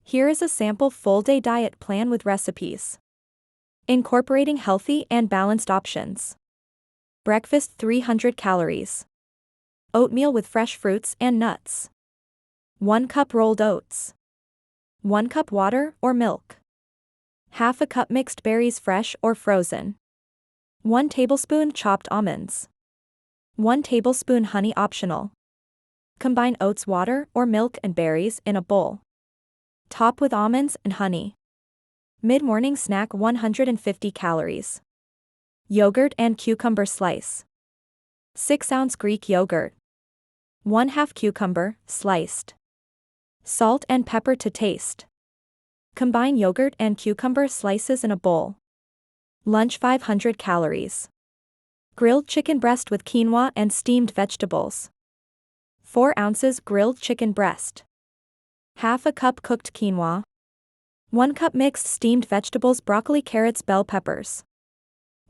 Here is a sample full-day diet plan with recipes. Incorporating healthy and balanced options. Breakfast 300 calories. Oatmeal with fresh fruits and nuts. 1 cup rolled oats. 1 cup water or milk. Half a cup mixed berries fresh or frozen. 1 tablespoon chopped almonds. 1 tablespoon honey optional. Combine oats, water or milk and berries in a bowl. Top with almonds and honey. Mid-morning snack 150 calories. Yogurt and cucumber slice. 6-ounce Greek yogurt. 1/2 cucumber, sliced. Salt and pepper to taste. Combine yogurt and cucumber slices in a bowl. Lunch 500 calories. Grilled chicken breast with quinoa and steamed vegetables. 4 ounces grilled chicken breast. Half a cup cooked quinoa. 1 cup mixed steamed vegetables, broccoli, carrots, bell peppers.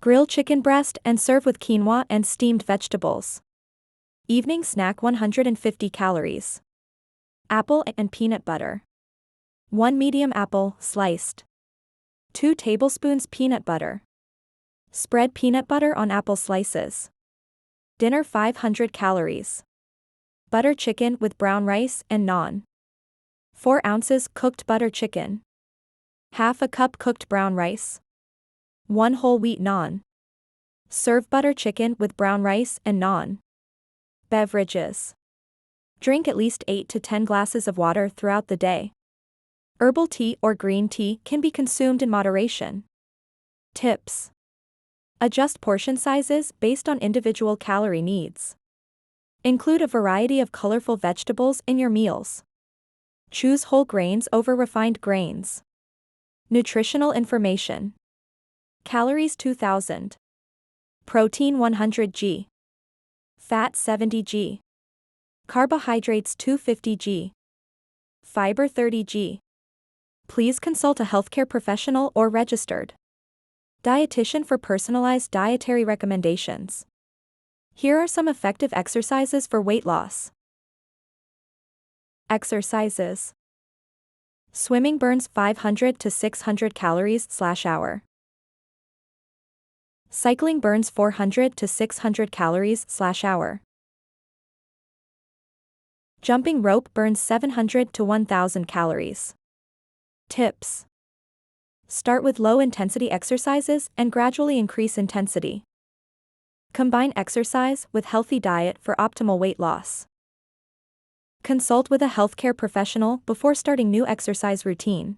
Grill chicken breast and serve with quinoa and steamed vegetables. Evening snack 150 calories. Apple and peanut butter. 1 medium apple, sliced. 2 tablespoons peanut butter. Spread peanut butter on apple slices. Dinner 500 calories. Butter chicken with brown rice and naan. 4 ounces cooked butter chicken. Half a cup cooked brown rice. 1 whole wheat naan. Serve butter chicken with brown rice and naan. Beverages. Drink at least 8 to 10 glasses of water throughout the day. Herbal tea or green tea can be consumed in moderation. Tips. Adjust portion sizes based on individual calorie needs. Include a variety of colorful vegetables in your meals. Choose whole grains over refined grains. Nutritional information. Calories 2000. Protein 100 g. Fat 70 g. Carbohydrates 250 g. Fiber 30 g. Please consult a healthcare professional or registered dietitian for personalized dietary recommendations. Here are some effective exercises for weight loss. Exercises. Swimming burns 500 to 600 calories/hour. Cycling burns 400 to 600 calories/hour. Jumping rope burns 700 to 1000 calories. Tips. Start with low-intensity exercises and gradually increase intensity. Combine exercise with healthy diet for optimal weight loss. Consult with a healthcare professional before starting new exercise routine.